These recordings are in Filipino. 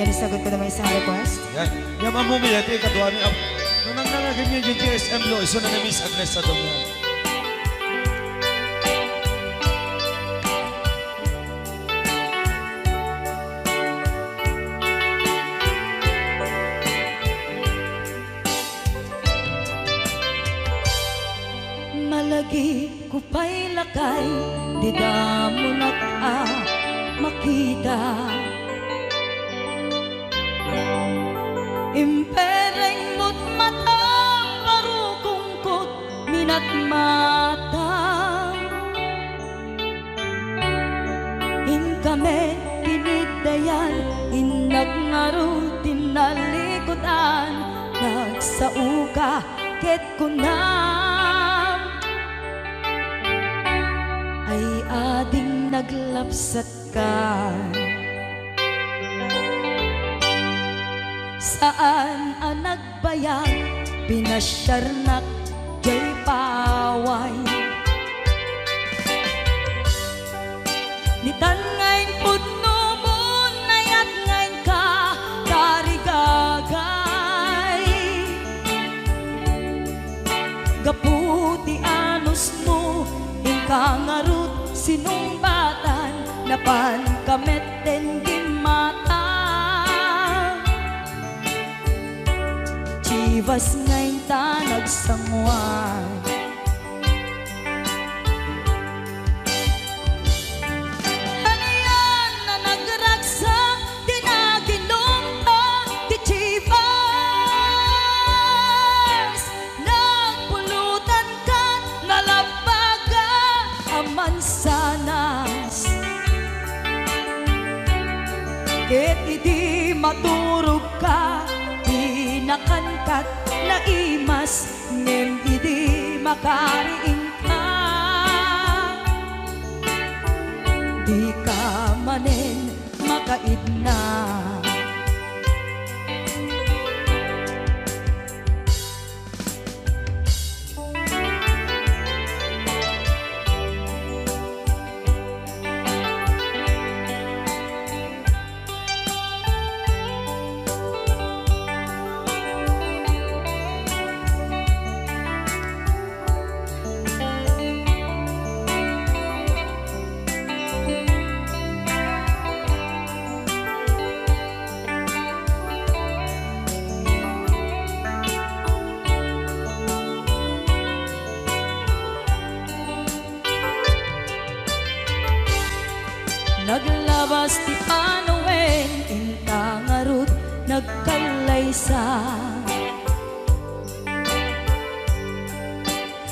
Yan, isagot ko naman isang request. Yan. Yan mamumili. Ito yung kaduha niya. Nung nangangagan niya yung GSM lo, iso na na-miss Agnes sa dong yan. Malagi ko pa'y lakay, di da mo makita. Impereng mo't matang parukungkot minat mata. In kami pinidayan, in nagngarutin na likutan, nagsauka ket kunam ay ading naglapsat ka. Saan ang nagbayag, pinasyarnak jay paway. Nitan ngayon pudno mo, nayat ngayon ka, karigagay. Gaputi anos mo, ingkangarut sinumbatan, napan kamet den mata. Chivas ngayon ta nagsangwan. Ano yan na nagragsak, di na ginumpa, di Chivas. Nagpulutan ka, nalabaga, aman sanas. Ket idi maturog ka, nakankat na imas, ngem idi makariing ka. Di ka manen makaidna. Naglabas ti Panoen, intangarut nagkalaysa.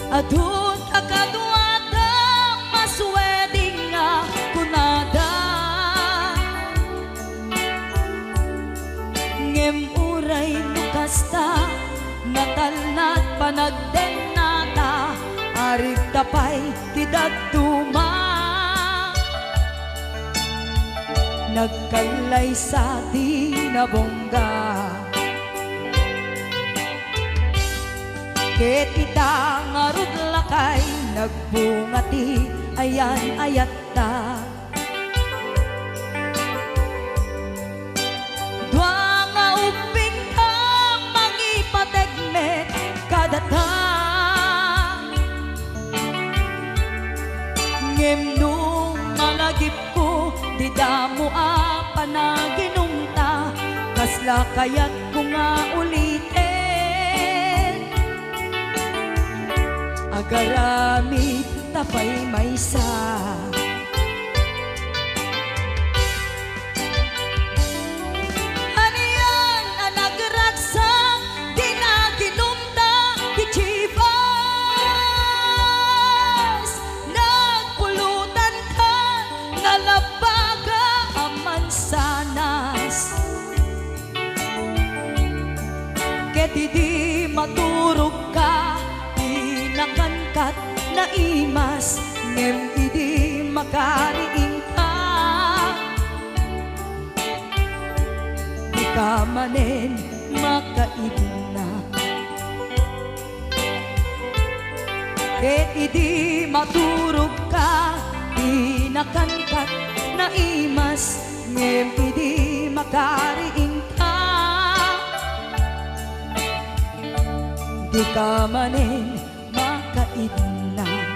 Adun akaduada, masweding nga kunada. Ngem uray nukasta, natalnat panagdenata, arig tapay tidak tuma. Nagkalay sa di nabongga. Ket ita ngarud lakay, nagbungati ayan ayat ta. Dua nga uping ka, mangipategmet kadata. Ngem nung malagip ko, di damo panaginumta, kasla kaya't ko nga ulitin. Agaramit tapay maysa. Ano yan ang nagragsak, di na ginumta, di Chivas. Nagpulutan ka, nalabaga, aman sanas. Ket idi maturog ka, di nakangkat na imas, ngem idi makariing ka. Di ka manen makaidna. Ket idi maturog ka, di nakangkat na imas, ngem idi makariing ka. Di ka manin makaidna.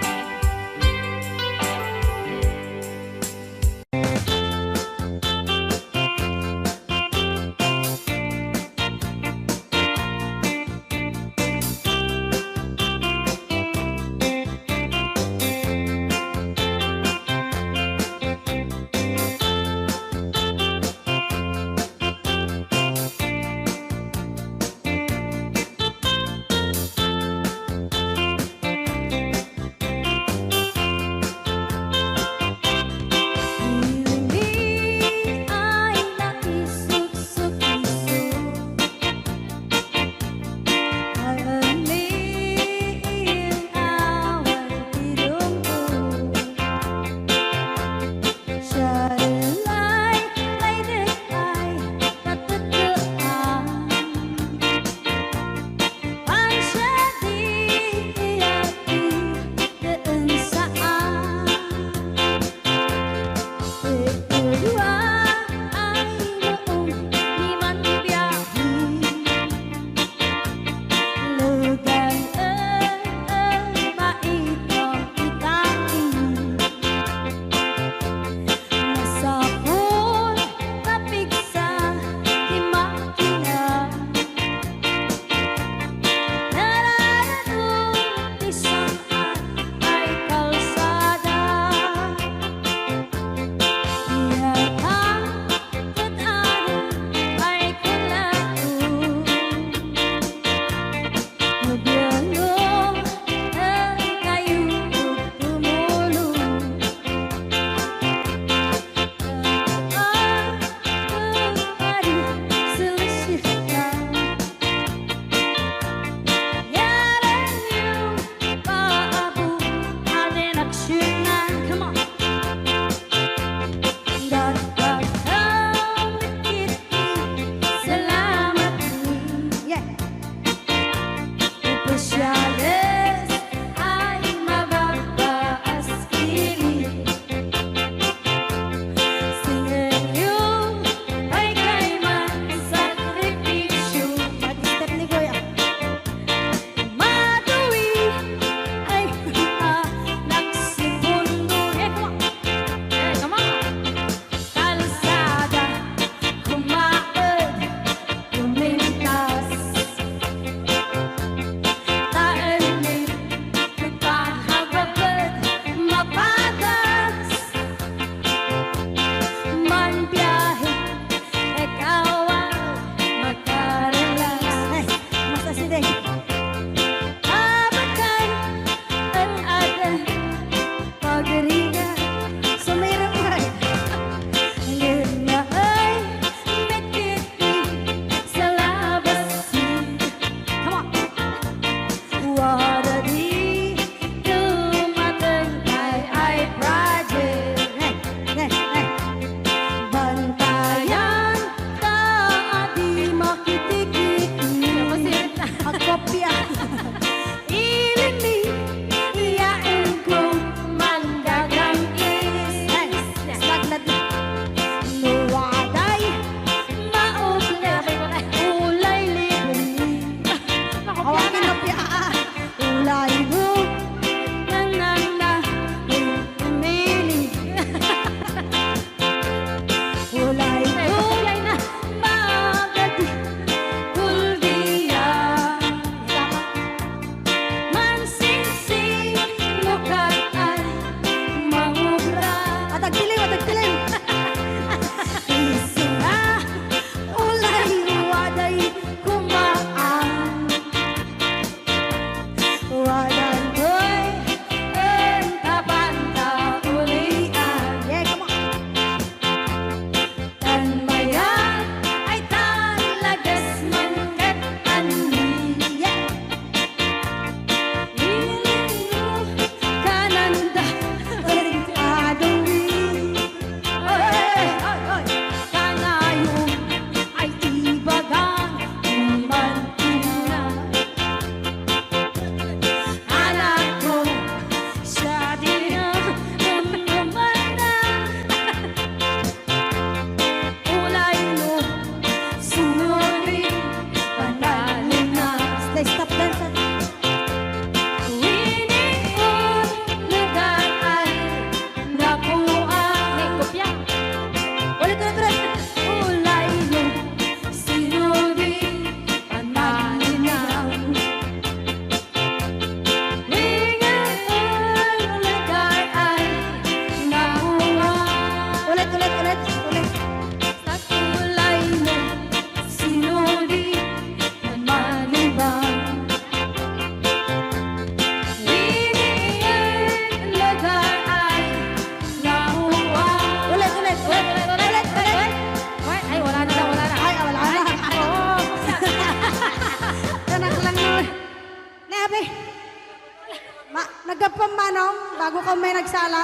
kilala?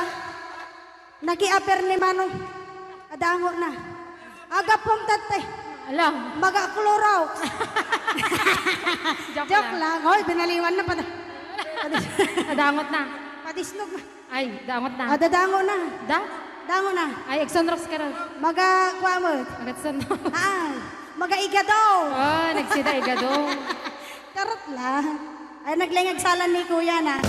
Naki-apper ni Manong. Kadango na. Aga pong tate. Alam, Mag-akluraw. Joke lang. lang. Hoy, binaliwan na pa. Nadangot na. Padisnog na. Ay, dangot na. Dadango na. Da? Dango na. Ay, Exxon Rocks ka rin. Maga-kwamot. Agatson. Ah, maga-igadaw. Oh, nagsida igado. Karot lang. Ay, naglingag salan ni kuya na.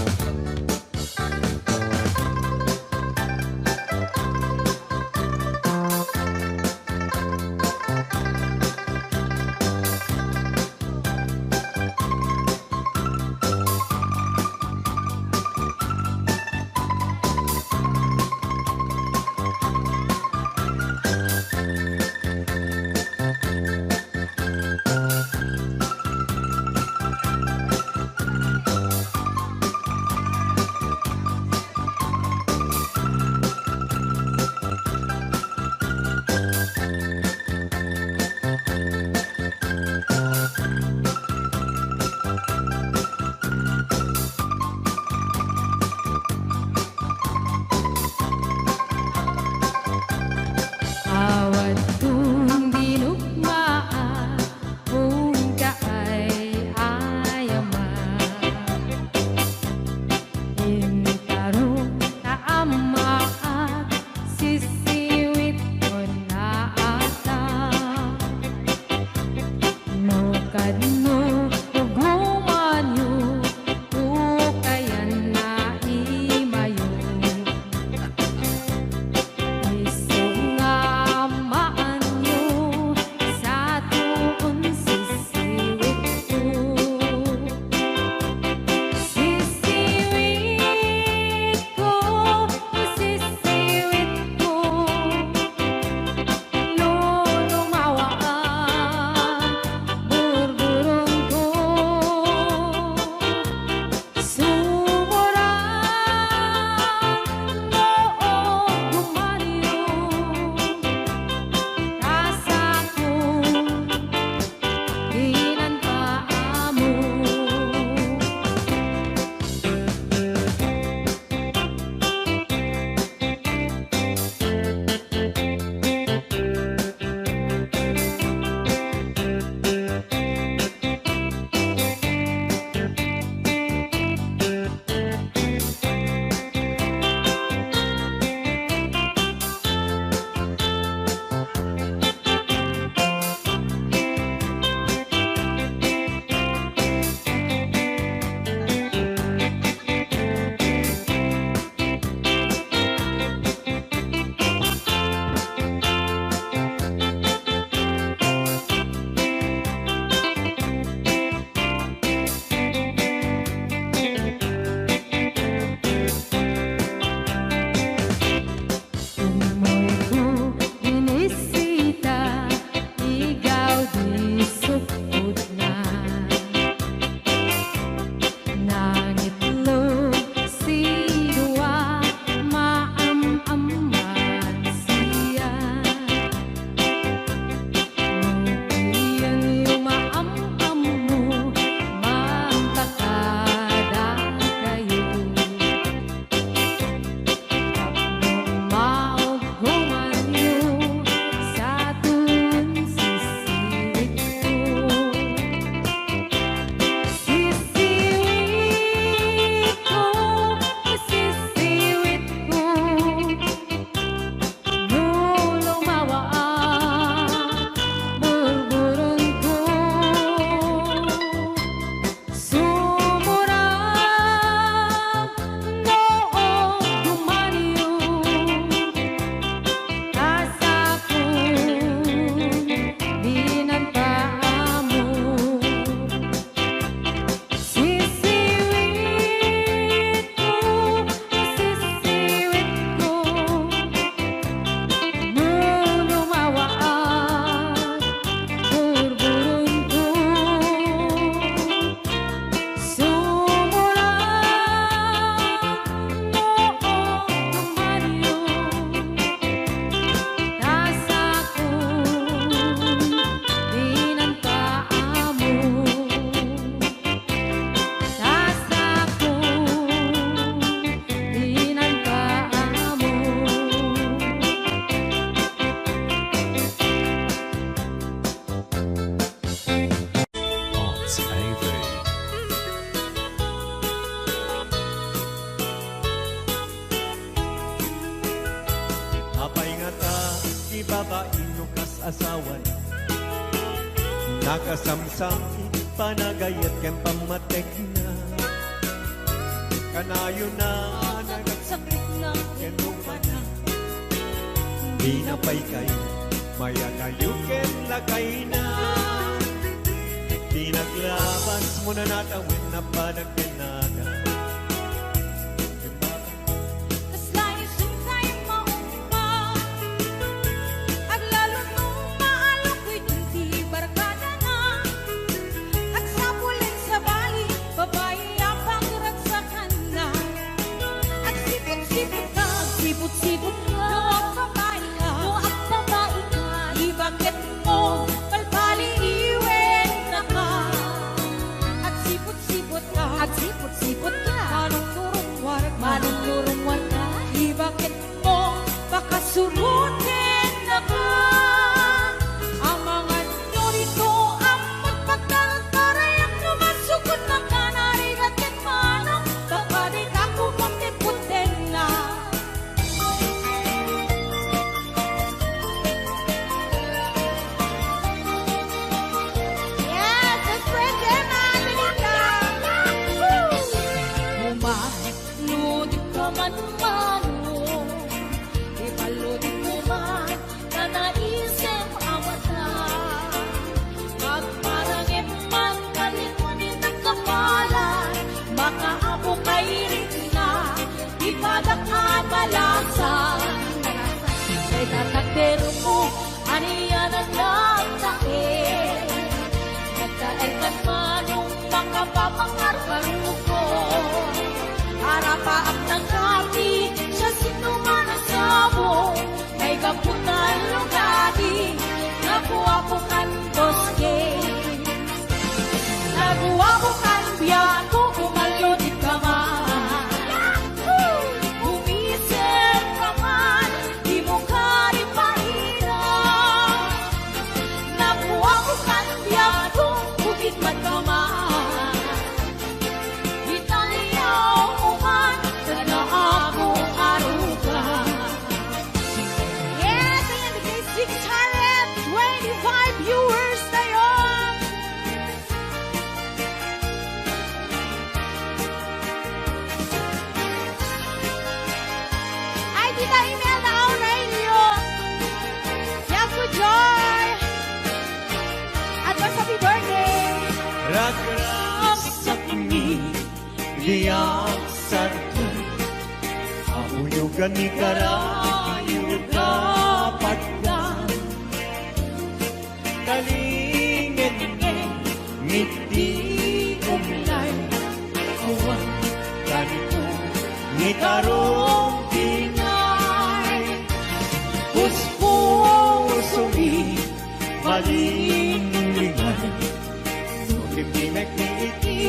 babaino kas asawan nakasamsam panagayat ken pamatek na kanayo na Sakit na ken na di na pay kay maya kayo ken lakay na di naglabas mo na natawin na panagkinaga Kaslayo sumsay maumpa At lalo nung maalakoy di barkada na At sapulin sa bali babae apang ragsakan na At sipot-sipot ka, sipot-sipot ka Noak babae ka, di bakit mo palpali iwen na ka At sipot-sipot ka, manong-turong warga Di bakit mo baka surutin na ka Ang mga nyo rito ang magpagkalantaray Ang numasukot na ka narigat at manong Baka di ka kumunti-puntin na Yes, that's Fred Gemma, Umaludit ka man mano Ibaludit mo man na naisip ang mata Magparangin man kalimunin ng kapalan Makaabo kay rin na ipadakabalasan Kay tatagdero mo aniyan ang nagtakin Nagtaelkan manong makapapangarkaruko Harapaap ng kapi sa sinumanasabo May kapunan lugadi Nakuwapukan boske Nakuwapukan biyato Umalodit ka man Umisip ka man Di mo ka rin mahirap Nakuwapukan biyato Bukit man ka man Yes, ayan, bigay 625 viewers tayo. Ay, di na email na ako radio. Yes, for joy. Advance happy birthday. Ragras sa kini diyak sarto Auyugan ni karayo dapat na Kalingin ngiti umlay Awan ganito ni karong tinay Puspuso'y malinlingan Sukipinek ni iti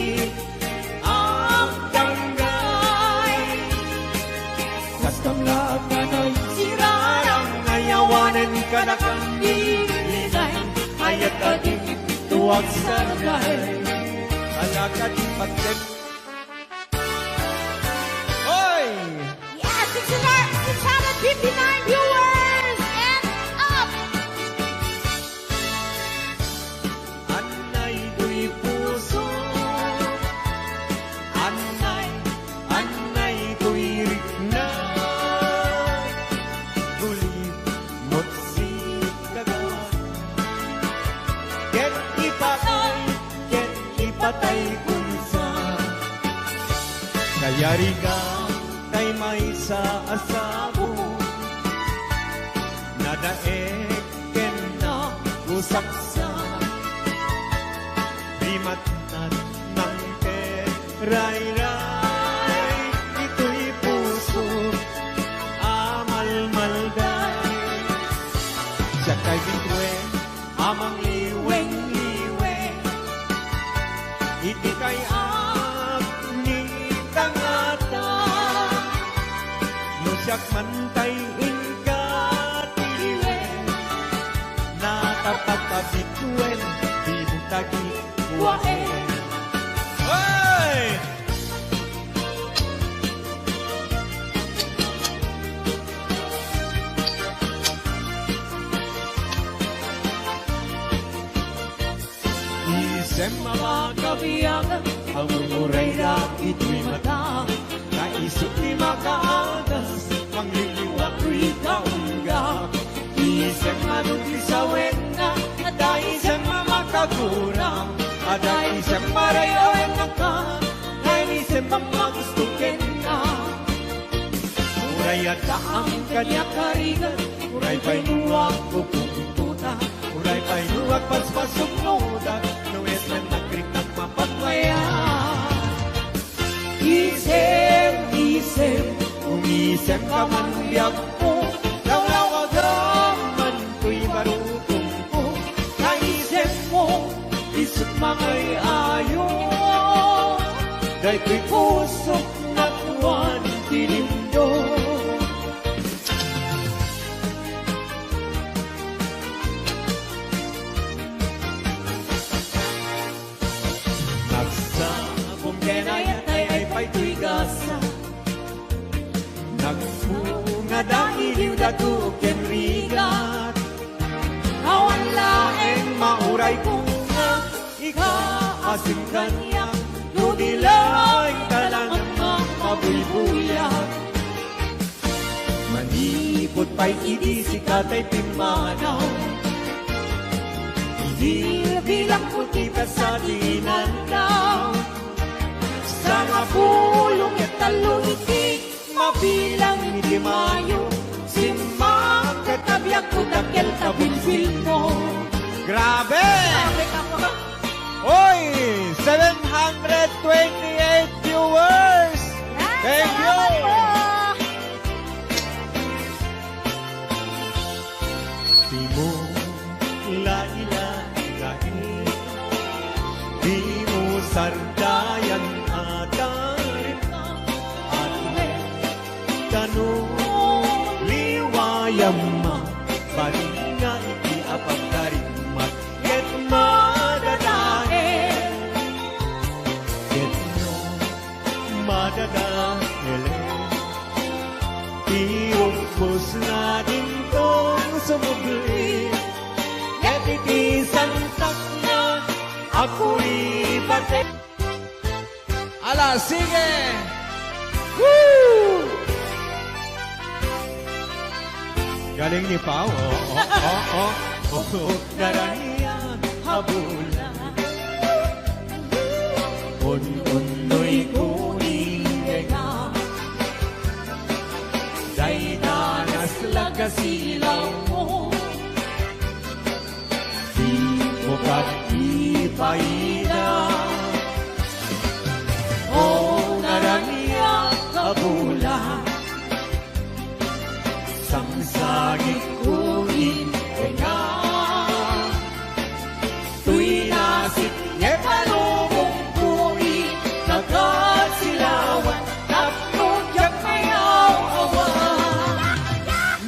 ang tanggay Kastamla ka na'y sirarang Ayawanan ka na kang dilinay Ayat ka din tuwag sa lagay Alakad pagkat Hoy! Yes, 659 viewers and up. Anay do'y puso Anay do'y rikna Gulit mo't si kagat Ket ipatay kunsa Kayari ka kay may sa asabo Nadaek ken na usaksa Di matnat ng teray-ray Ito'y puso amal-malday Siya kay bitwen amang liweng-liweng Iti kay ni tangata Nusyak mantay ingkatiwen Natapagpabituen Binutagi kuwaen Hoy! Isem mga kabiyagan, ang umuray na ito'y mata. Naisip ni makaagas, ang liliwak ko'y kaunggak. Isem manuti sa wena, ada isem makagurang. Ada isem marayawen na ka, ngayon isem mamagustukin na. Uray at ang kanya karigan, uray pa'y nuwag pupuntuta. Uray pa'y nuwag paspasok noda, nuwes na nagkritak mapatmaya. Isem, isem, umisem ka man biyag mo, lawlawag man ko'y barutong ko. Naisem mo, isip mangay ayo, dahil ko'y pusok na tuwan tinindo. Nagsabong kenayat ay pa'y ko'y gasa, nagpunga dahil yung datu kenrigat. Awan laeng mauray ko nga, ikaasim kanya, nunilay talangang mabulbuyan. Manipot pa'y idisi katay pimanaw, bilang puti pa sa dinandaw. Sa nga pulong at talungiti, mabilang hindi mayo, simang katabyak ko dakil kabilbil mo. Grabe! Oy! 728 viewers! Thank you! Di mo lahi-lahi, di mo sardayan atarin, at tanong liwayam ma, baringa iti apagkarimmat, ket madadael, ket no madadael, tiumpos na din tong sumugli, ket iti santak na ako'y batik. Ala, sige! Woo! Galing ni Pao. Narahiyan, habulan. Un-unoy kuning nga. Day danas lagasilaw mo. Di mo kat ipaida. O narahiyan, habulan. Sangsagit kunin kaya tuy nasip niya palubong kunin nagasilawan napnudyak mayaw awan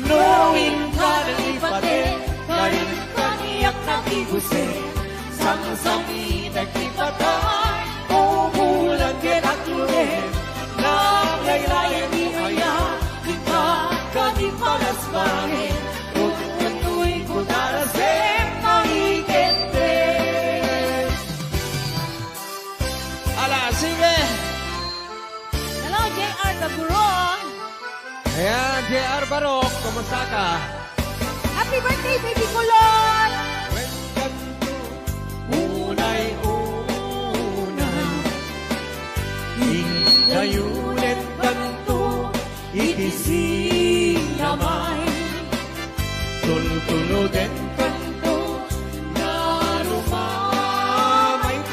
knowing ka ng ipate karin kaniyak nagiguse sangsami nagipatay umulan kinaklunin nanglaylayan ni ayan kami palas bangin Utu'y ko darasem mahigente. Ala, sige! Hello, J.R. Taburon. Ayan, J.R. Barok, kumusta ka? Happy birthday, baby kulot! Welcome to Unay-Unay Hingayunet kanto Itisinamay Tultulutin kanto Narumamay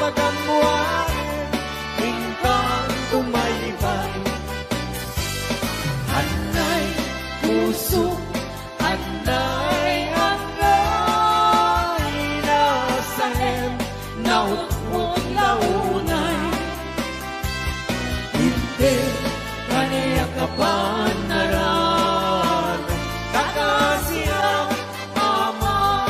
pagamuan Hingkang tumaybay Anay puso Anay nasahem Nautmut launay Hindi kaniya kapanaran Kakasiyang ama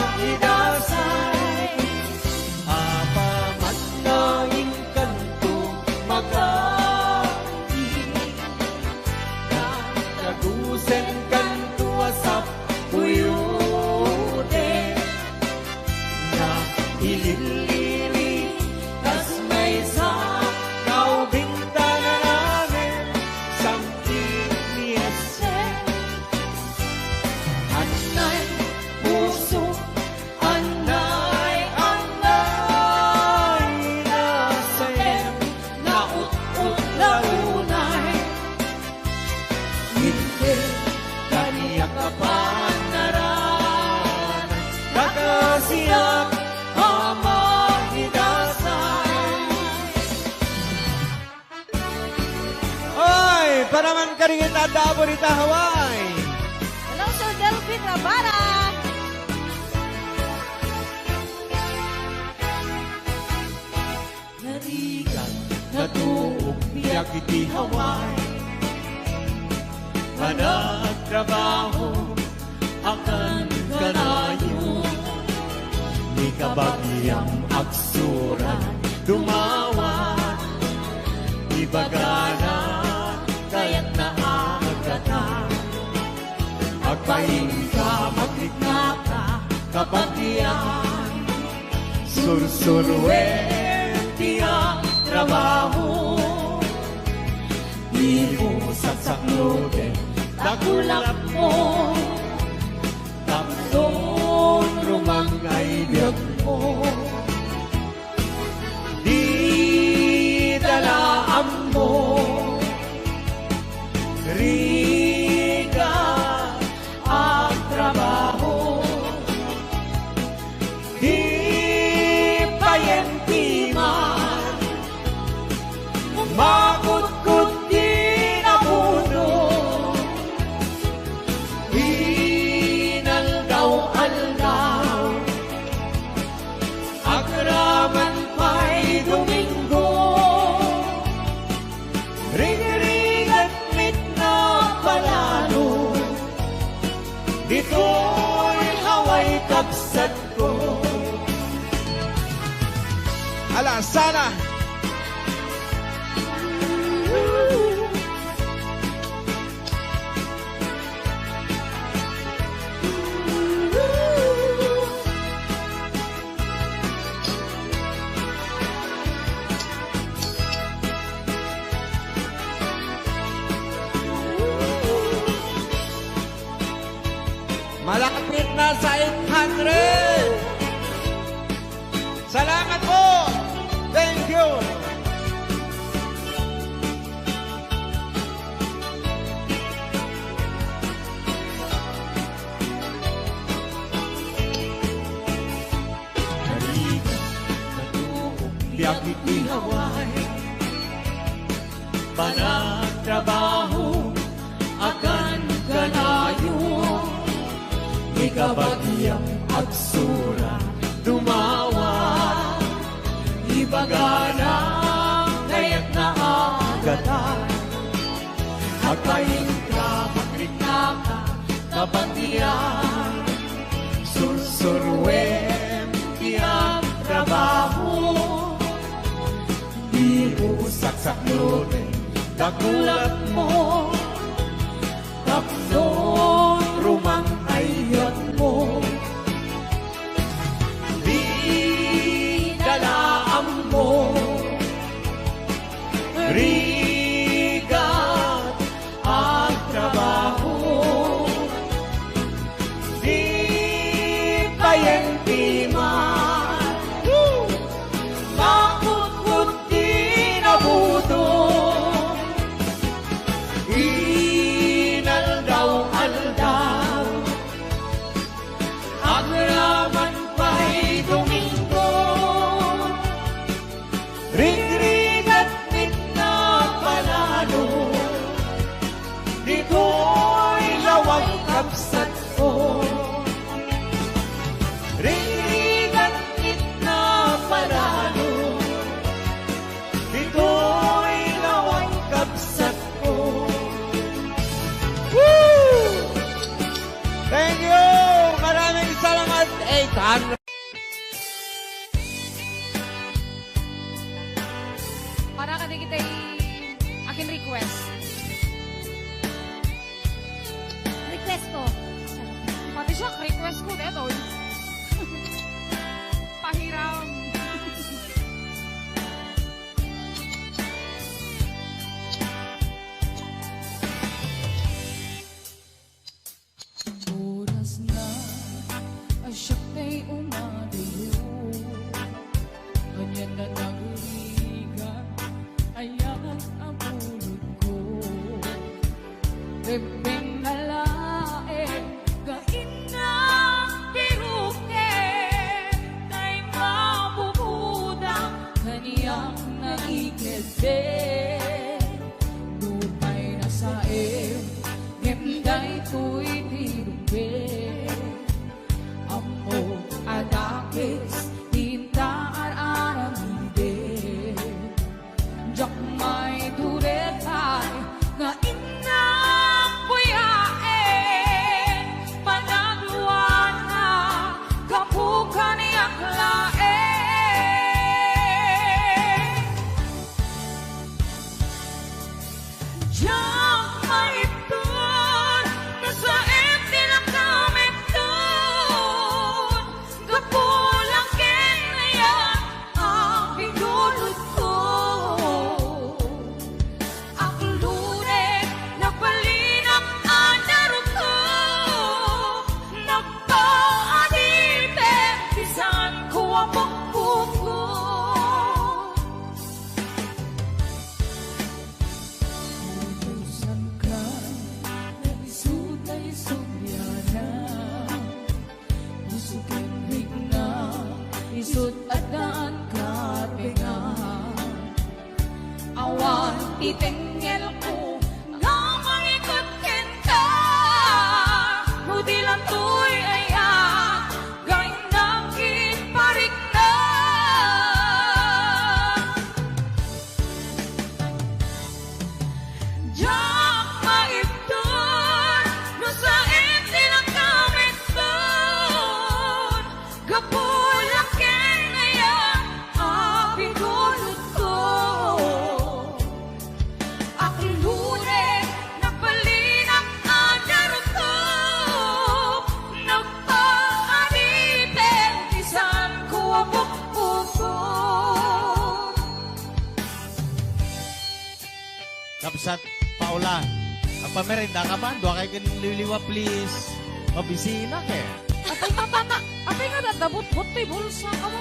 Karingita, Daborita, Hawaii. Hello, Sir Delphin Rabara. Narigan, natuog, biyak iti Hawaii. Managtrabaho, akan kanayo. Ni kabagyang aksuran, dumawat. Ibagana, kaya't naagatan. Agpahin ka, maglikna ka, kapagyan. Sursurwen, tiyang trabaho. Di mo sasaklotin, takulap mo. Tapson, rumangay biyag mo. Di dalaan mo. Riga ang trabaho. Di payentiman. Makut-kut di nabuno. Inaldaw-aldaw. Agraman pa'y Domingo. Ring-ring at mitna palalo. Dito'y haway kapsat ko. Ala, sana! Malapit na sa 800! Salamat po! Thank you! Nariga, natuog, biyak iti Hawaii. Panagtrabaho, akan kanayo. Ikabagyang agsura, dumawa. Ibagana, kaya't naagatan. Agpahin ka, maglikna ka, kapatiyan. Sursurwen, tiyang trabaho. Di mo saksaklotin, dakulat mo. Tapnon, rumang ayat mo. Di dalaan mo. Rigat ang trabaho. Di payentiman. Makut-kut di nabuto. Inaldaw-aldaw. Agraman pa'y Domingo. Ring-ring at mitna palalo. Dito'y lawang kapsat ko. Ring-ring at mitna palalo. Dito'y lawang kapsat ko. Woo! Thank you! Maraming salamat, 800. Para ka di kita akin request. Request ko. Pati siya, request ko dito. Pahiram. Oras na ay siya'y umadayo. Ganyan na nagurigan, ayan ang ulod ko. Bebeng na lae, gain na tiruke. Kay mabubudang kaniyang naikilbe. Lupay na sae. isut at daan kapengan. Awan itengel ko nga malikot ken ka, no di lang to'y aya gayon nakit parik na. Diyak maipton no sa silang kamit doon, gapulak ken aya apigulot ko. Akilure nagpalinak adarot ko, nagpaaripin isan ko abok-bukon. Kapsat, Paula, ang pamerenda ka ba? Doa kay ganing liliwa, please. Mabisina ke. Apay nga dadabot-bot to'y bulsa ka mo.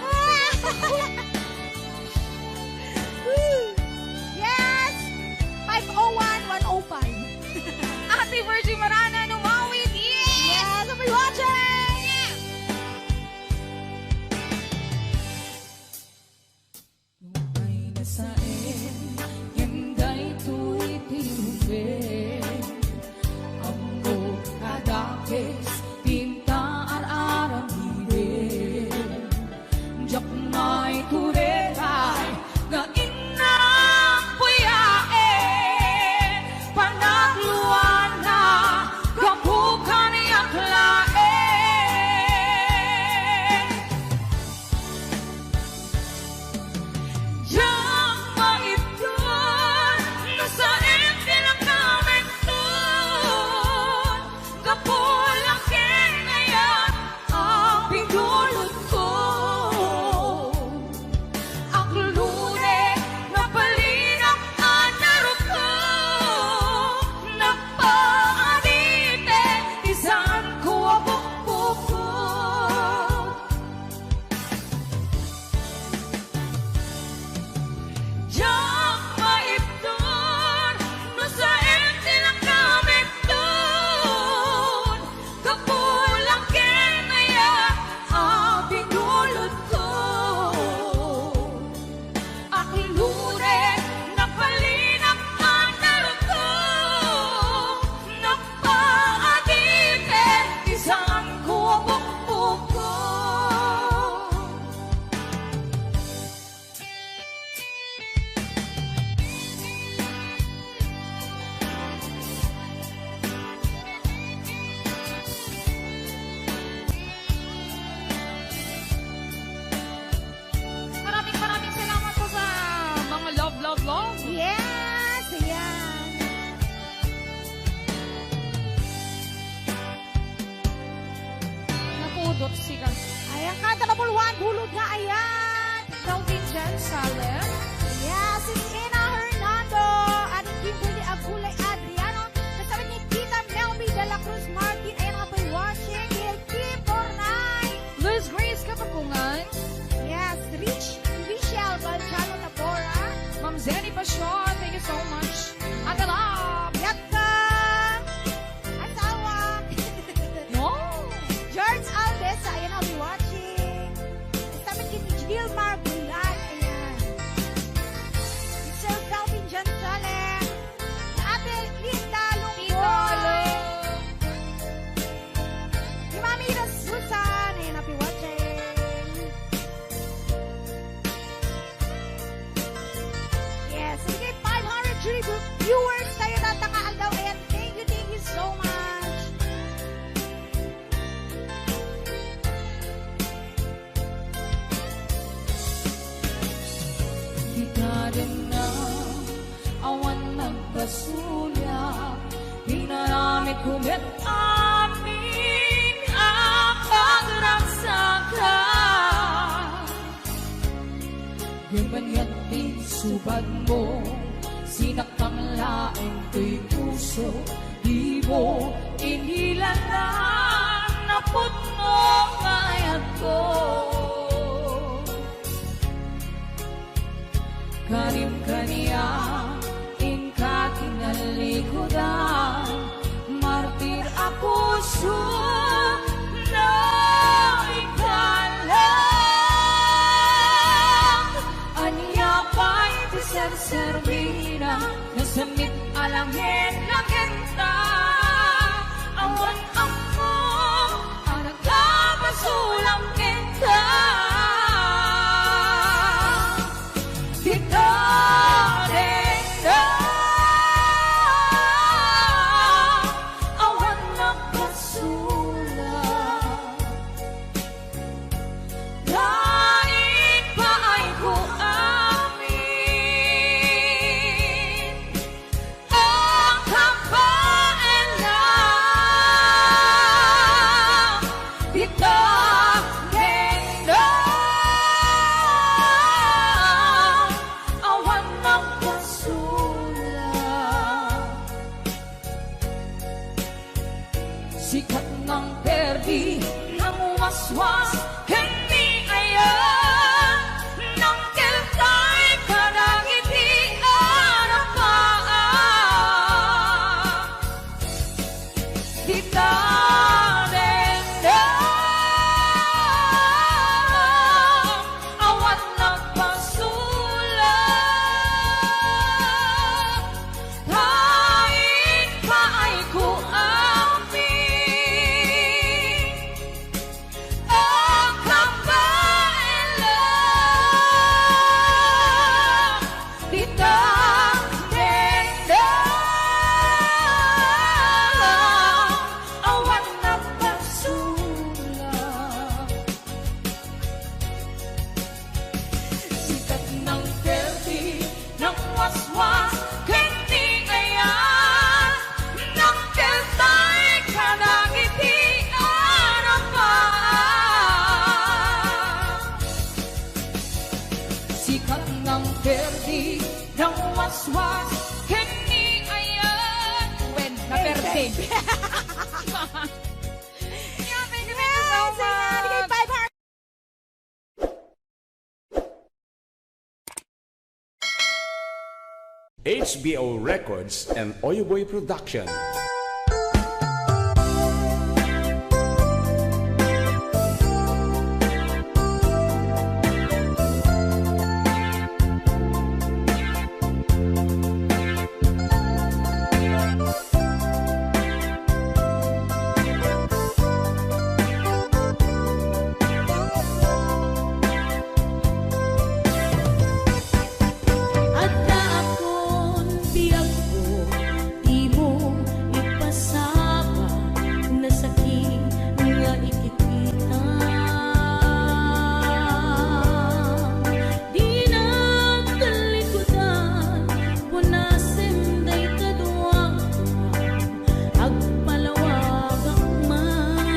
Yes! 501-105. Ate Virgie Marana, numawit! Yes! Yes, I'll be watching! Ay nasain, yenday to'y tinubin. Ambo kadakis, pinta ar-aram hibin. Diyak may turetay, nga inang puyae. Panagluan na, kapukan niyak lae. Diyak maipton, nasa lang kamit doon, kapulak ken ayan ang pindulot ko. Aklure napalinak anarok ko, nagpaarite isan ko abok-bukon. Diyak maipton, no sa lang kamit doon, kapulak ken aya ang pindulot ko. Akilure napalinak anarok ko, nagpaadite isan ko abok-bukon. Maraming salamat po sa mga love. Yes! Ayan. Napudot sila. Ayan, kanta na puluhan, bulod nga ayan. Kelvin Jen Salem. Yes, it's Ina Hernando. At Kimberly Agulay Adriano. Kasama ni Tita Melby de la Cruz Martin. Ayan nga by watching. Kim Bornay. Liz Grace Kapakungan. Yes, Richelle Balchano Tabora. Ma'am Zenny Passion. Thank you so much. Agalap. Yatka. Asawa. No. George Alves. Ayan nga by watching. Kasama ni Gilmar Bulan. Ayan. Michelle Calvin Jan Salem. Ate Linda Lungboy. Si Mami Susan. Ayan nga by watching. Yes, sige, 500 viewers tayo natangaan daw. Ayan, thank you so much. Di ka rin na awan nagpasulya, pinaramit kumit amin ang pagragsakan. Ganyan din subad mo, sinaktang laing ko'y puso, di mo inilalang napot mo mayat ko. Karim kaniya, inka kinalikudan, martir ako na ikala. waswas hindi ayan nang keltay karang iti arapaan di tarendang awan nagpasulat kahit paay ko amin ang kabaelang di tarendang awan nagpasulat sikat ng perdi ng waswas hindi ayan ng keltay kanang iti arapan sikat ng perdi ng waswas hindi ayan when na perdi Yeah, thank you so much. Bigay 500. HBO Records and Oyoboy Production. at akon biyag ko di mo ipasaka na sakit nga ikikita di na kalikutan punasim day kadwa agpalawag akman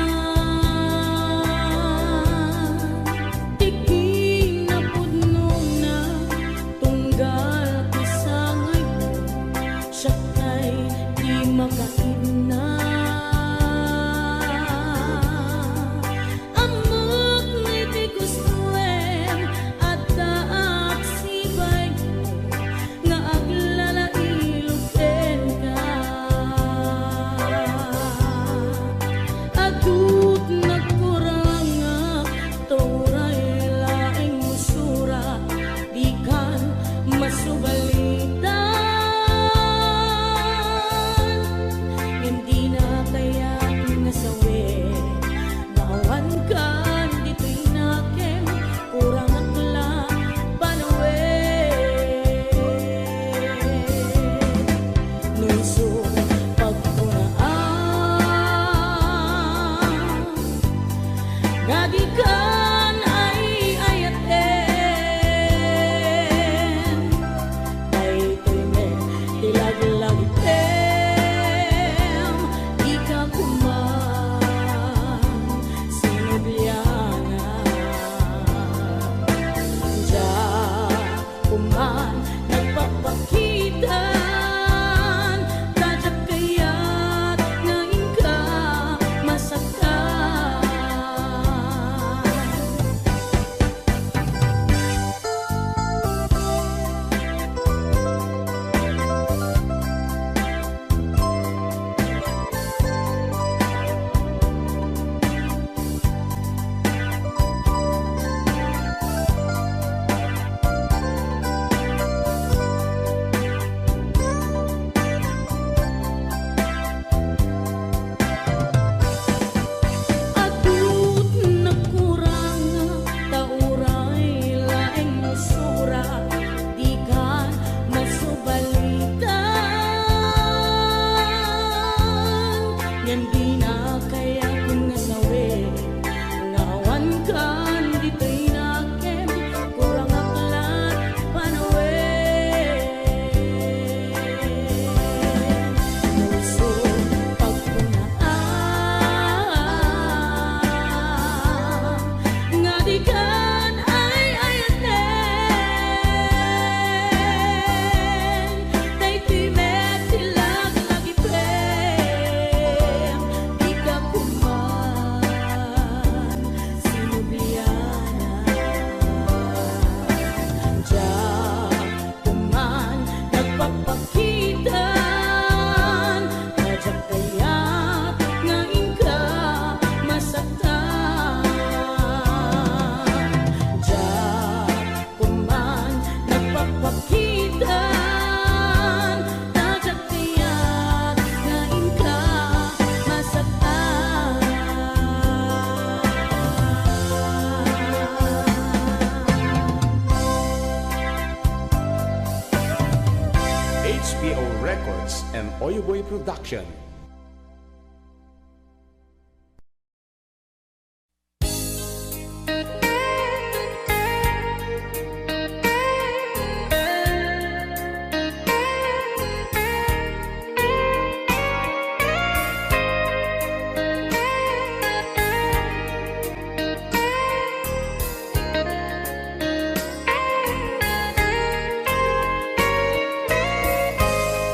tiking na pudno na tunggal ko sa ngayon siya kay di makaina amok ngiti gustuem at taak sibay ko nga aglalailuten ka adut nagkuranga turay laing musura di kan masubalitan hindi na kaya nga sawi bawan kan dito'y nakem kurang akla panawe nuso pagpunaan gagikan ay ayaten ay tuime ilaglagitem ika kuman sinubliana ja kuman nagpapakitan tajak kayat nga ingka masakan Oyoboy Production.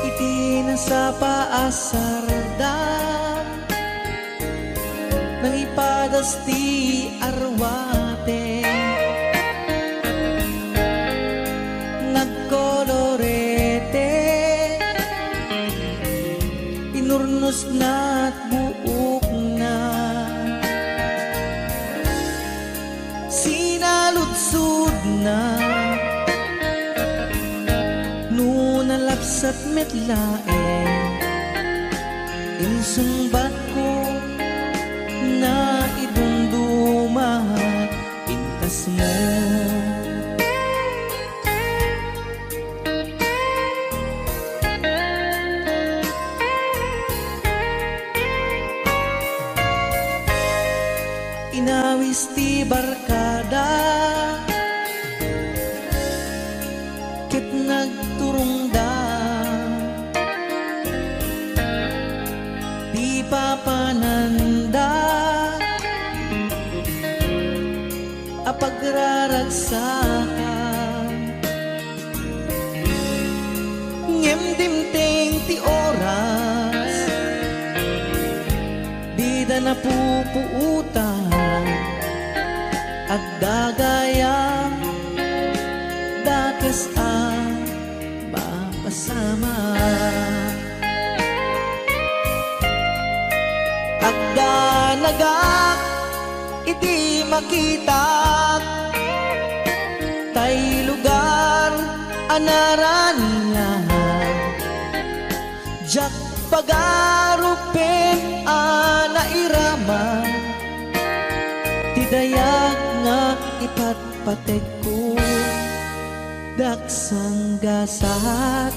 Iti na sa paasardam nang ipadas ti arwate nagkolorete inurnos na't buok na sinaludsud na nalapsat metlae insumbat ko na idumdumat pintas mo inawis ti barkada ket nagturungda di papananda apagraragsaka ngem dimteng ti oras di da napupuutan at dagayam dakas ang mapasama agda nagak iti makita tay lugar anaran lahat jak pagarupen anairama tidayag nga ipatpatek ko daksang gasat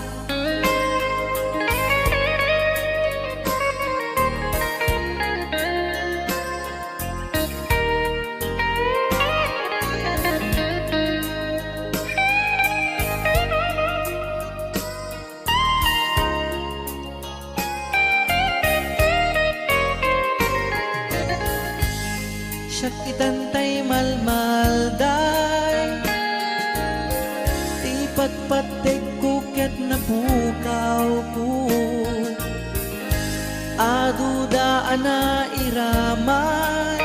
siya kitantay malmalday ti patpatek ko ket napukaw ko adudaan na iraman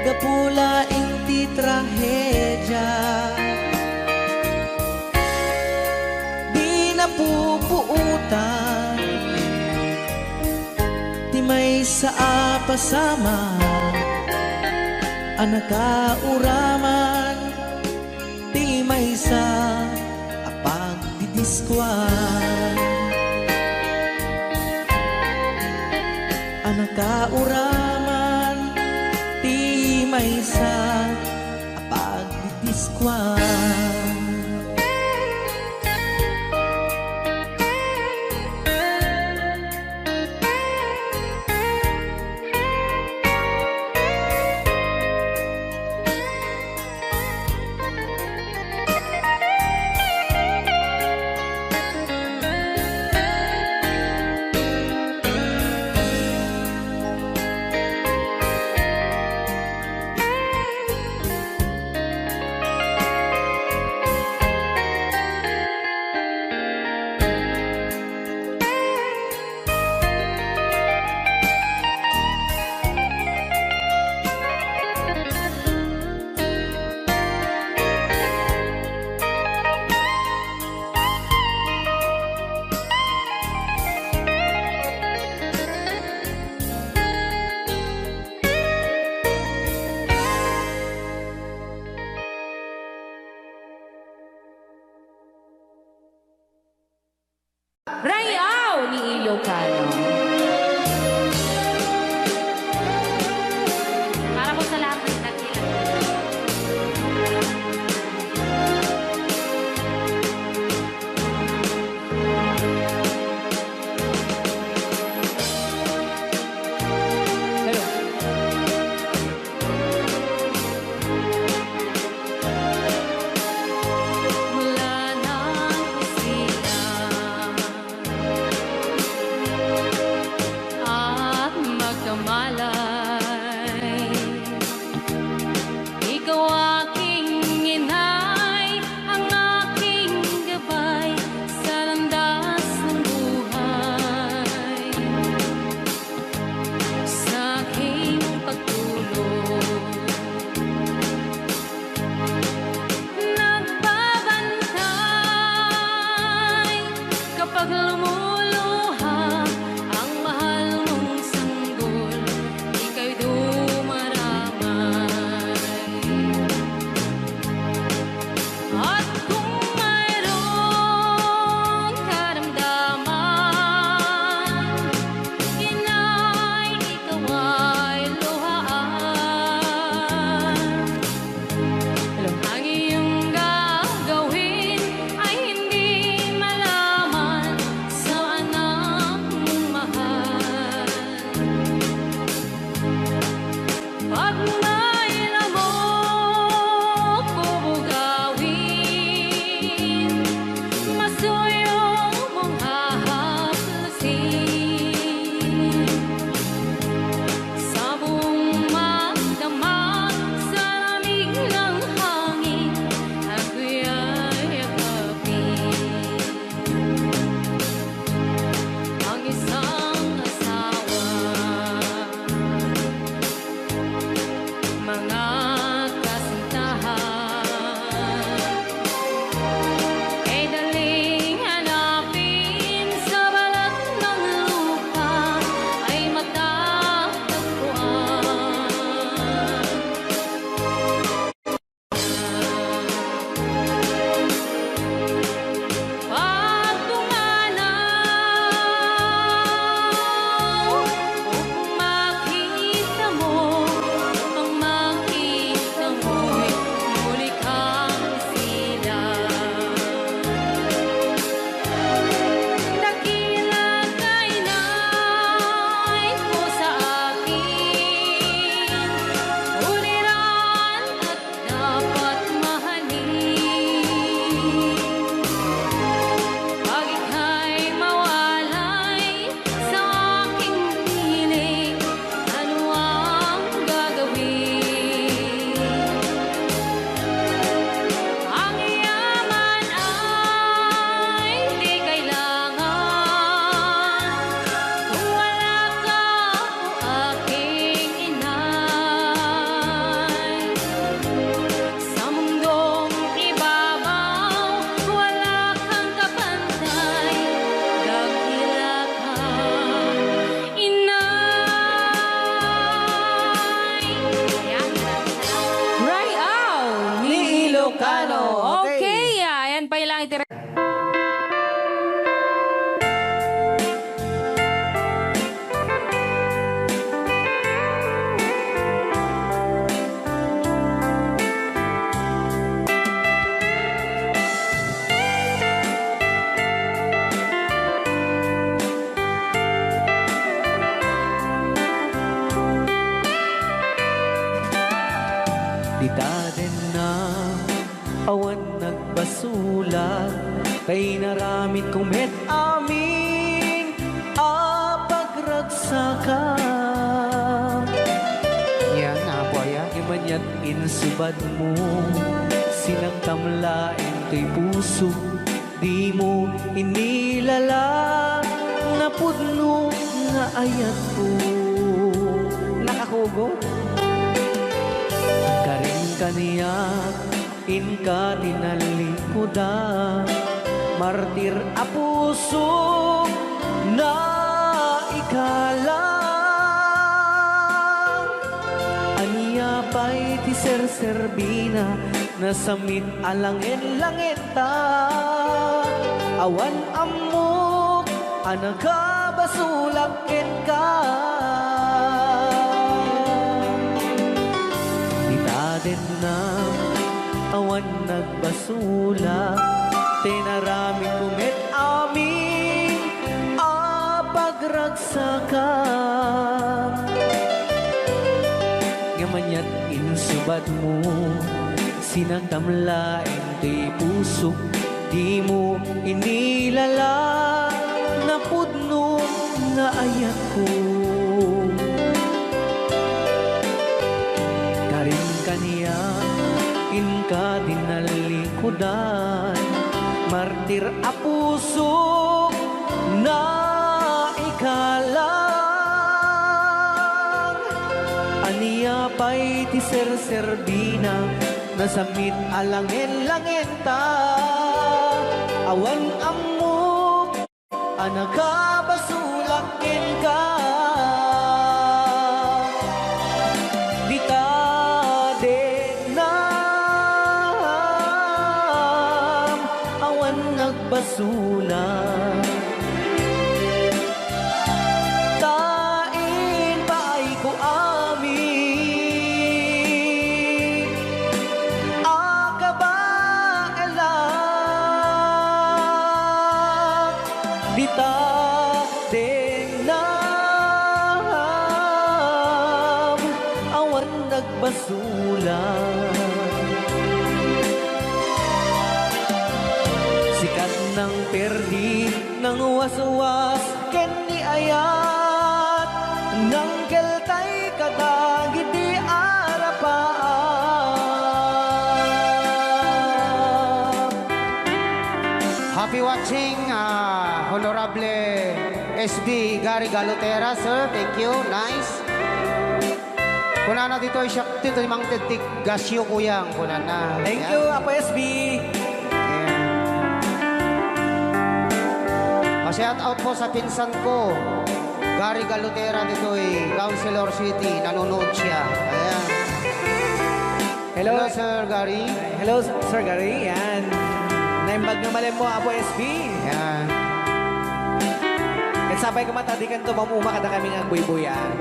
gapula inti trahedya di napupuutan ti may sa apasama anakauraman ti may sa apagdidiskwan anakauraman ti may sa apagdidiskwan Ilocano. Okay, ayan pa yung lang itira. Di daden na awan nagbasula kay naramit kumet amin apagragsaka. Yan na po ya. Imanyat insubad mo sinagtamlain to'y puso di mo inilala na pudno nga ayat ko. Nakakugo? Karin kaniya inka tinalikoda martir a puso na ikalang aniya pa'y ti serserbina na samit alangin-langin ta awan amok anagabasulak ka. Din na awan nagbasula tinarami kumit amin apagragsaka. Ngamanyat insubad mo sinagtamlain ti puso di mo inilala na pudno nga ayat ko. Karin kaniya inka dinalikodan martir a puso na ikalang aniya pa'y ti serserbina na samit alangin-langin ta awan amok anagabasulakin ka. Basula tain paay ko amin akabaelak dita denam awan nagbasula. Nang perdi, nang waswas, ken ni ayat, nang keltay kadagit di arapaan. Happy watching, Honorable SD Gary Galotera, sir. Thank you. Nice. Kunana dito ay siya, dito yung mga titig gasyo kuyang. Kunana. Thank you, Apo SB. Shout out po sa pinsan ko, Gary Galotera dito Councilor City, nanonood siya. Ayan. Hello Sir Gary. Hello, Sir Gary. Yan. Naimbag na malim mo, Apo SB. Ayan. At sabay ka matadikan to, mamuma kada kami nga buy-buyan.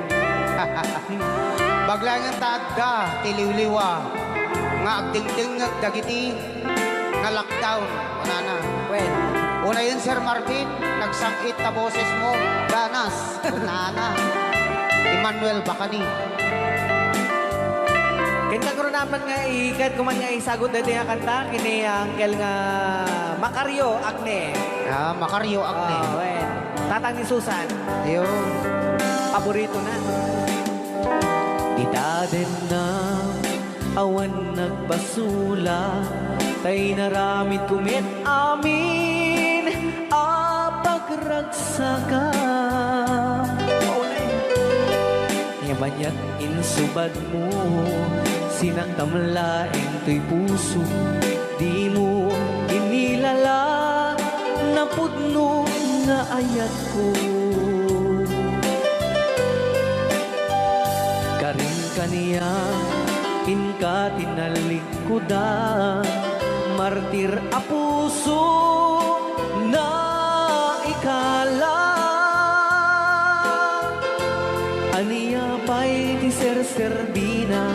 Baglang ang tagda, tiliwliwa, nga agdingding dagiti, nga lockdown. Wala na. Well, una yun, Sir Martin, nagsangkit na boses mo, ganas, kunana. Emmanuel Bacani. kanya ko naman nga ikat kuman nga isagot dito yung kanta, kini Uncle nga Macario Agne. Ah, Macario Agne. Oh, well, tatang ni Susan. Ayun. Paborito na. Itaden na awan nagbasula tay naramit kumit amin apagragsaka. Yamanyak insubad mo sinagtamlain to'y puso di mo inilala na pudno nga ayat ko. Karin kaniya inka tinalikodan martir a puso na ikala. Aniya pa'y ti ser-serbina,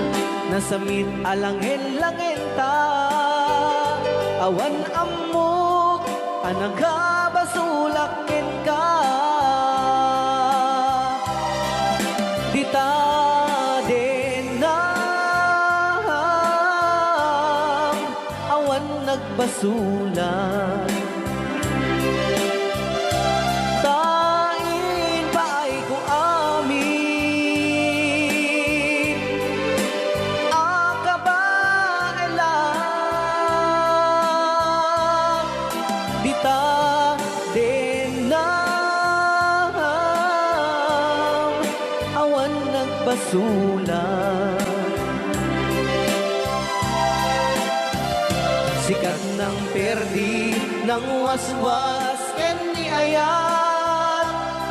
nasamit alangen-langen ta. Awan amok, anagabasulakin ka. Dita din na awan nagbasulan. Tain pa ay ko amin, akabaelang. Dita din na awan nagbasulan. Sikat ng perdi, ng waswas, ken ni ayat,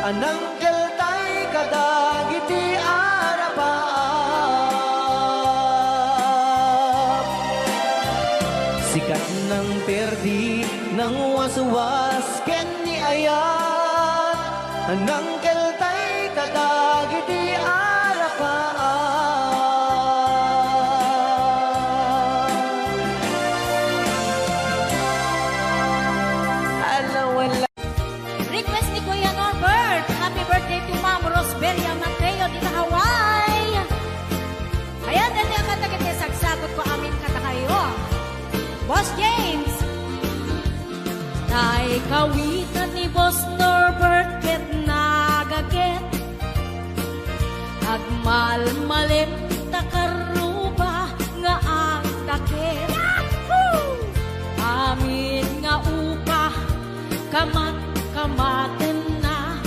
anang keltay kadagiti arapaap. Sikat ng perdi, ng waswas, ken ni ayat, anang keltay kadagiti arapaap. Request ni Kuya Norbert. Happy birthday to Ma'am Rosberia Mateo dito Hawaii. Ayan, dito ang katagit sagsagot ko amin kata kayo. Boss James. Tay kawitan ni Boss Norbert ket nagaget. Agmalmalem takaruba nga ang takit. Amin nga upa kamaten na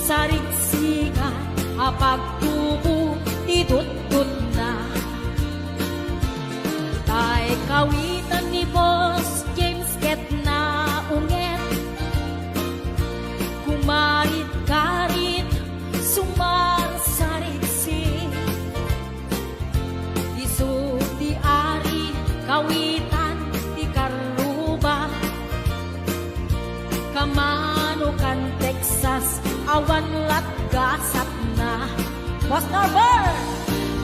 sarigsigan apagtubo itutut na. Tay kawitan ni Boss James ket na unget. Kumarit-karit sumarsarigsi. Isu di ari kawitan di karuba. Kamanukan Texas awan latgasat na. Boss Norbert,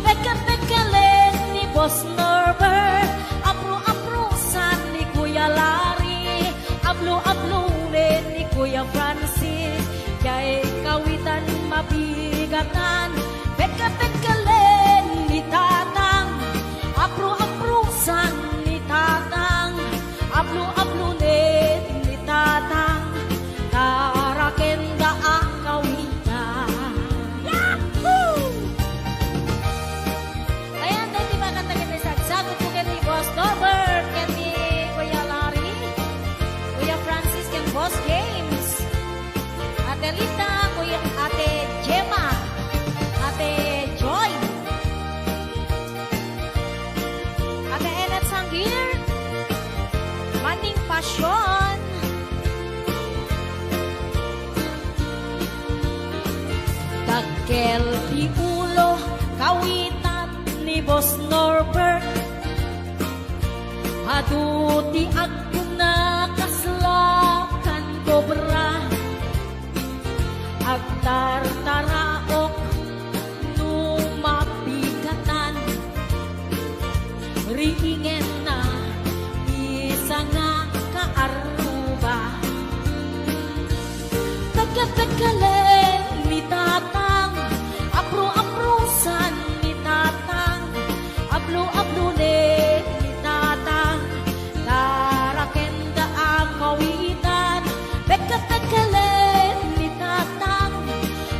peka-pekalen ni Boss Norbert, apro-aprosan ni Kuya Larry, ablo-ablunin ni Kuya Francis, kay kawitan mabigatan, peka-pekalen ni Tatang, apro-aprosan ni Tatang, ablo-ablunin ni Tatang, taraken da ang kawitan. Yahoo! Ayan, dahil di ba katagit ni sagsagot ko kay ni Boss Norbert, kay ni Kuya Larry, Kuya Francis, kay Boss James, Ate Rita, Kuya Ate Gemma, Ate Joy, Ate Enet Sanggir, Maning Pasyon, Dagkel di ulo kawitan ni Boss Norbert. Aduti agna kaslakan kobra. Agtartaraok numapigatan. Riingen na isa nga kaaruba. Tagkatagkalen ni Tatang, apro-aprosan ni Tatang, ablo-ablunin ni Tatang, taraken da ang kawitan, pagkatagkalen ni Tatang,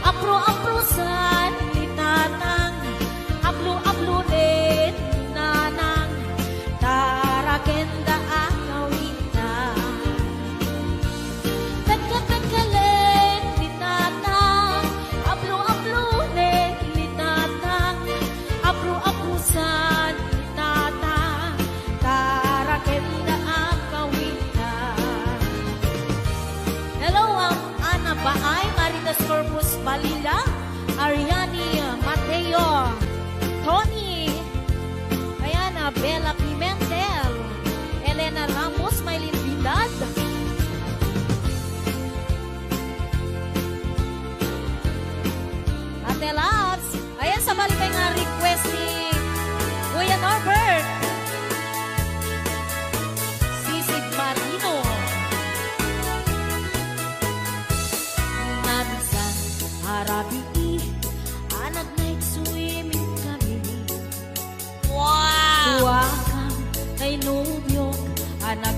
apro-aprosan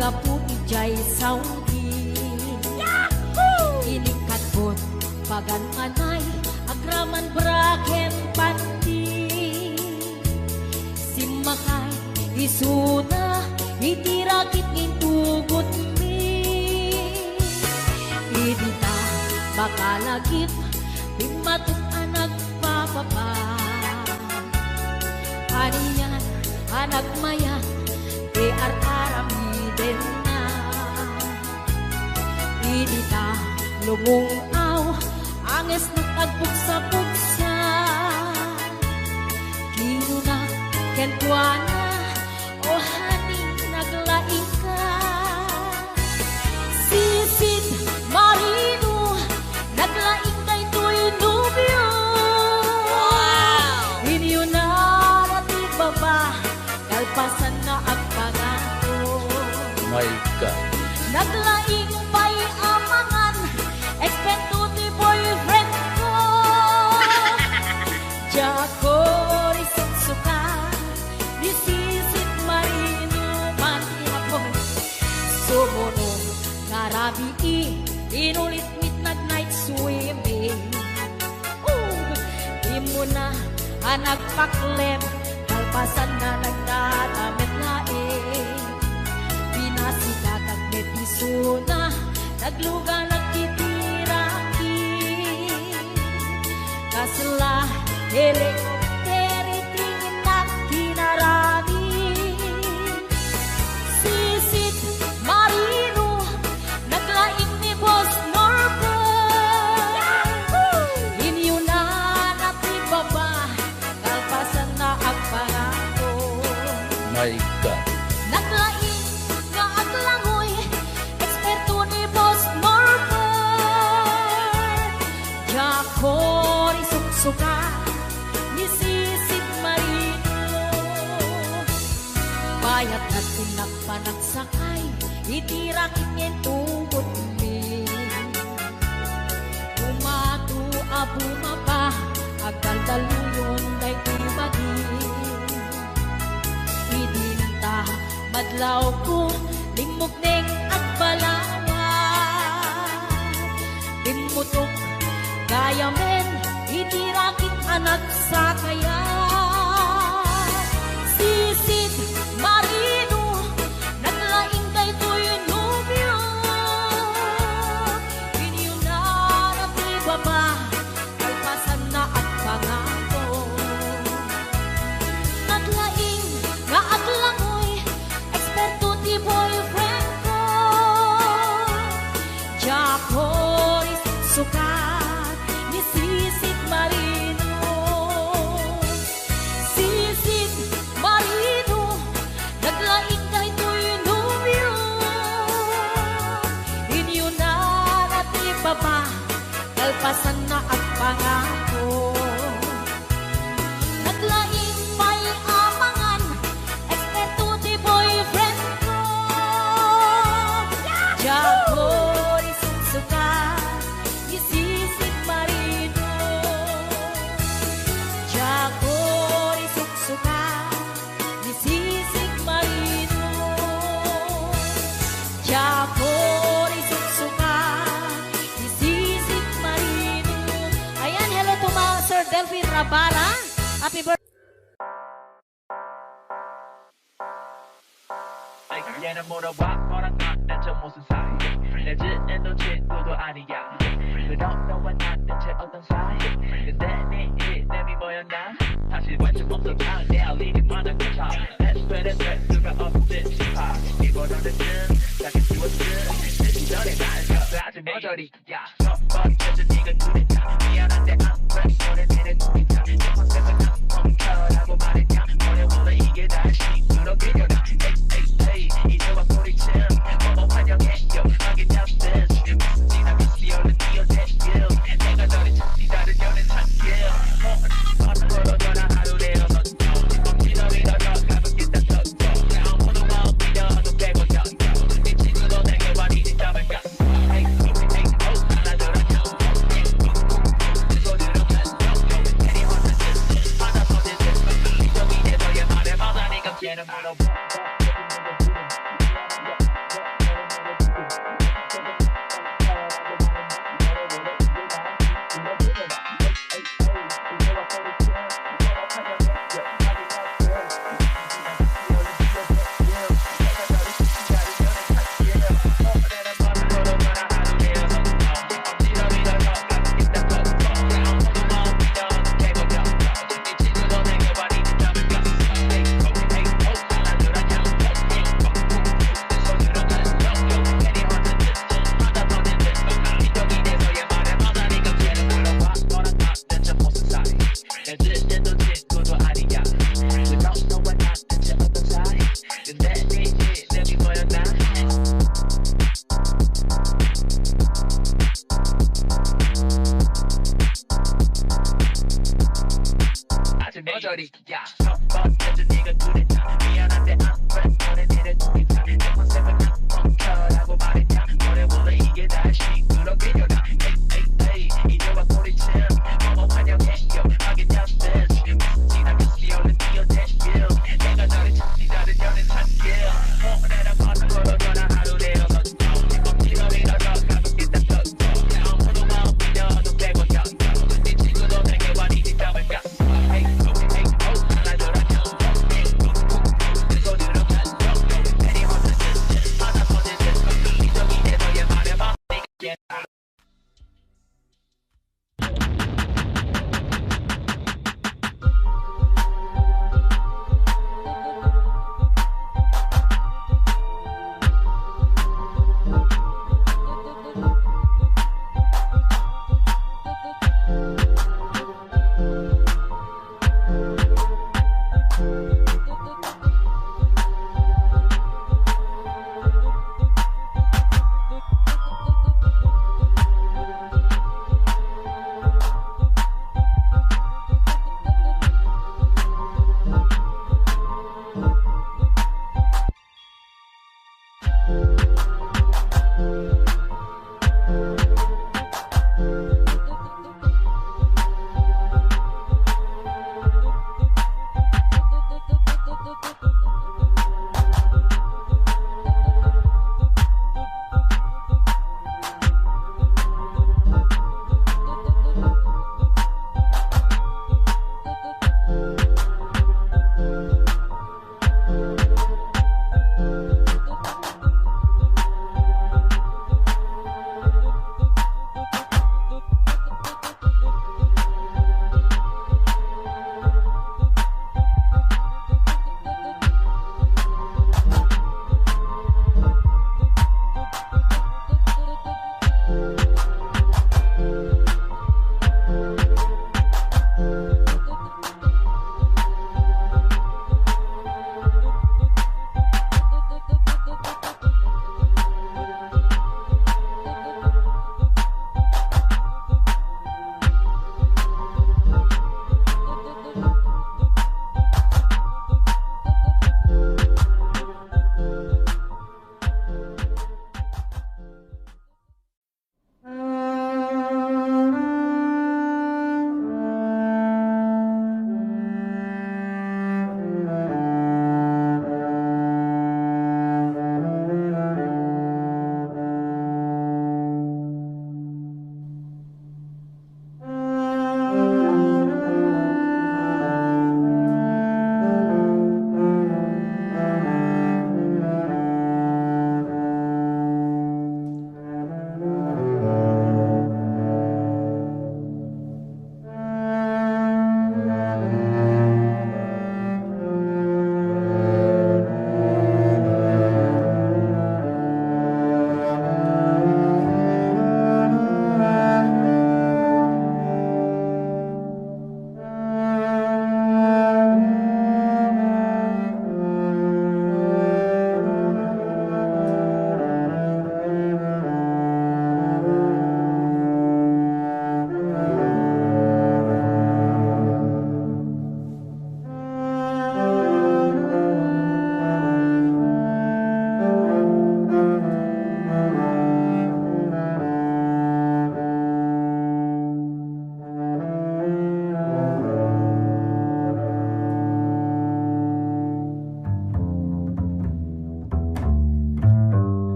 gapu ijay saudi. Inikatbot pagan anay agraman braken pati. Simakay isuna itirakit intugot mi. Idita bakalagip bimatuk anak papapa. Aniyan anak maya di ar-aramiden na. Idita lumungaw anges nagpugsa-pugsa. Kinuna kentuana o hani naglaing ka. Sisid marino naglaing kay tuy nubyo. Inyo na nati baba kalpasan na ang pangako. My God. Naglaing pa'y amangan eksperto ni boyfriend ko. Jako risuksuka nisisit marino man hapon. Sumunod karabi inulit midnight night swimming. Imo na anak paklem kalpasan na nagdadamit laing. Binasika kag betisuna nagluga nagtitiraki. Kasla helikopteri tingin na kinarami. Sisit marino naglaing ni Boss Norbert. Inyo na natibaba kalpasan na ang pangako. My God. Naglaing nga aglangoy eksperto ni Boss Norbert. Jako risuksuka nisisit marino. Bayat na tinagpanagsakay itirakit ngayon tungkot mi. Umatu abumaba agdaldaluyon day tibagi. Idinta madlaw ko lingmugning at balawat. Bimutok gaya men itirakit anak sa kaya. Sisit marino naglaing kay tuy nubyo. Inyo na natibaba kalpasan na at pangako. Naglaing nga aglangoy eksperto ti boyfriend ko. Jako risuksuka nisisit marino. Sisit marino naglaing kay tuy nubyo. Inyo na natibaba kalpasan na ang pangako. Naglaing may amangan eksperto ti boyfriend ko. Jako risuksuka nisisit marino. Jako risuksuka nisisit marino. Jako risuksuka nisisit marino. Ayan, hello to mga Sir Delphine Rabara. Happy birthday. 얘는 물어봐 뭐랑 난 대체 무슨 사이 내 짓에도 친구도 아니야 그럼 너와 난 대체 어떤 사이 근데 네 이름이 뭐였나 사실 관심 없었다 내 알리기만 한 거참 애초에 수가 없듯 싶어 이번호는 다시 지웠듯 내 시절에 날 펴서 모조리 야 선물이 펴져 네가 눈에다 미안한데 I'm ready 너네 내내 눈이다 너만 때문에 난 멈춰라고 말했냐 너네 원래 이게 다시 그러기려나 이제와 소리침 너무 환영해요 하긴 yapthis 지나 미스리 얼른 뛰어내길 내가 너를 찾기 다른 연애 찾길 바로 전화하루 내려서 지너리 너저 가볍게 땄어 아무도 마음 빌려도 빼고 네 친구도 내게 와리지 잠을 가 Hey, oh, 하나더라 소리로 괜히 혼자 하나 소리 이정이 돼서의 말에 받아 네가 걔는 물어봐 애도 친구도 아니야 그너 너와 나 대체 어떤 사이 근데 네 이름이 뭐였나 아직 머저리야 첫 번째 네가 그랬다 미안한데 I'm 너네 니네 둘이다 내 컨셉은 멈춰라고 말했냐 너네 원래 이게 다시 그렇게려나 에이 이제와 꼬리침 너무 환영해요 하겠냐 bitch 지나갔지 얼른 뛰어내요 내가 너를 찾지 다른 연애 찾길 오래라 가는 걸로 전화 하루 내어서 멈지가 밀어서 가볍게 닦았어 아무도 마음 빌려도 빼고야 네 친구도 내게 와니 네 땀을 까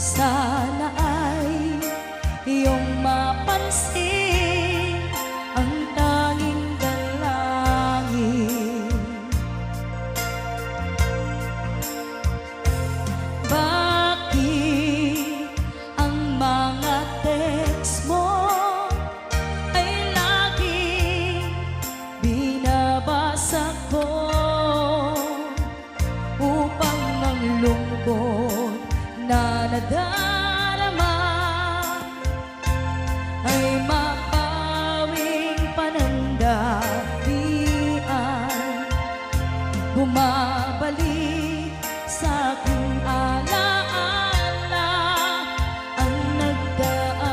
Sana ay iyong mapansin ang tanging dalangin. Bakit ang mga text mo ay laging binabasa ko upang ang lungkot na nadarama ay mapawing panandalian. Bumabalik sa aking alaala ang nagdaan.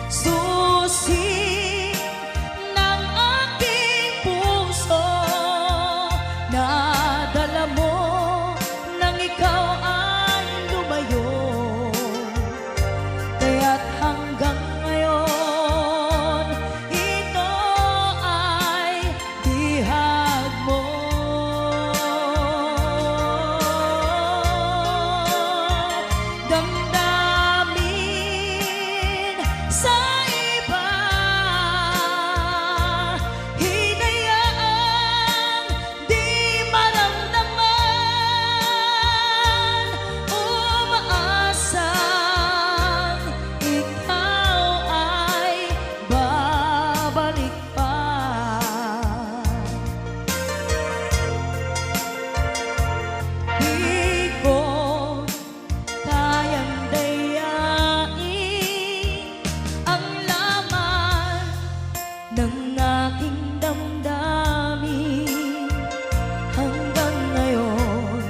Susi ng aking puso na dala mo nang ikaw ay lumayo. Kaya't hanggang ngayon ito ay bihag mo. Damdamin sa iba, hinayaang di maramdaman, umaasang ikaw ay babalik pa. Di ko kayang dayain ang laman ng aking damdamin. Hanggang ngayon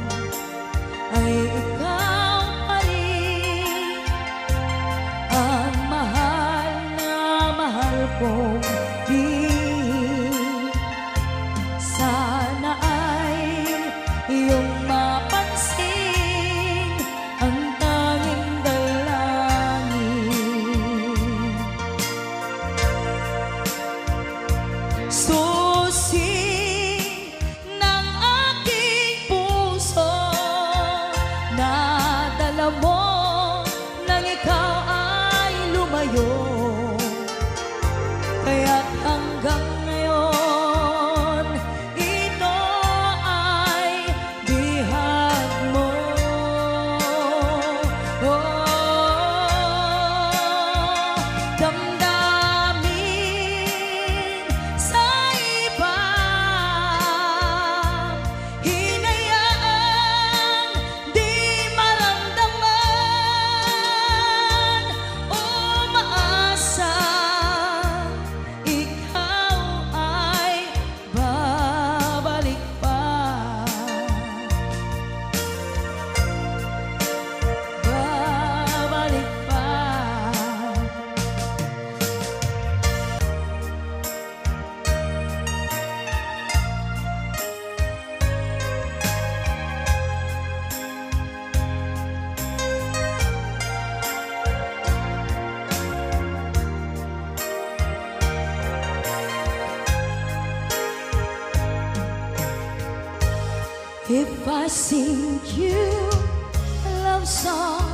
ay ikaw pa rin ang mahal na mahal kong din. Sana ay iyong mapansin ang tanging dalangin. Susi ng aking puso na dala mo nang ikaw ay lumayo. Kaya't hanggang ngayon ito ay bihag mo. Damdamin sa iba, hinayaang di maramdaman, umaasa ikaw ay babalik pa. Babalik pa. If I sing you a love song,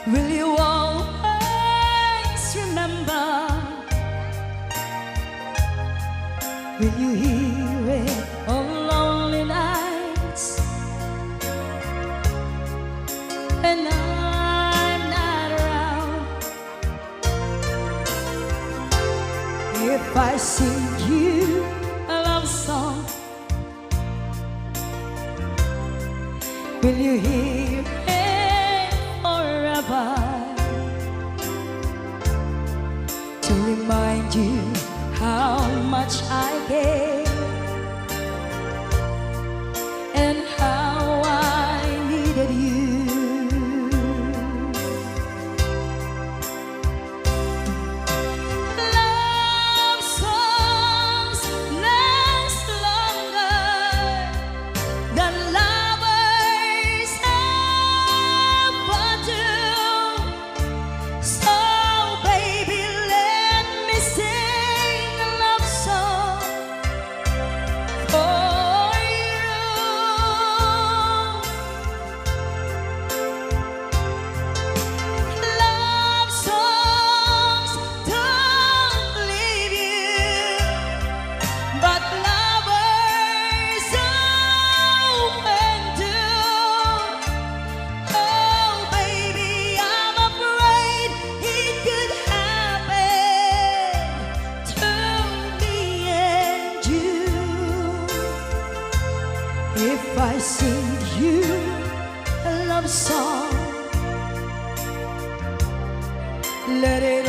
will you always remember? Will you hear it on lonely nights when I'm not around? If I sing you a love song, will you hear it forever? To remind you how much I gave and how I needed you. Love songs last longer than lovers ever do. So baby, let me sing a love song if I sing you a love song. Let it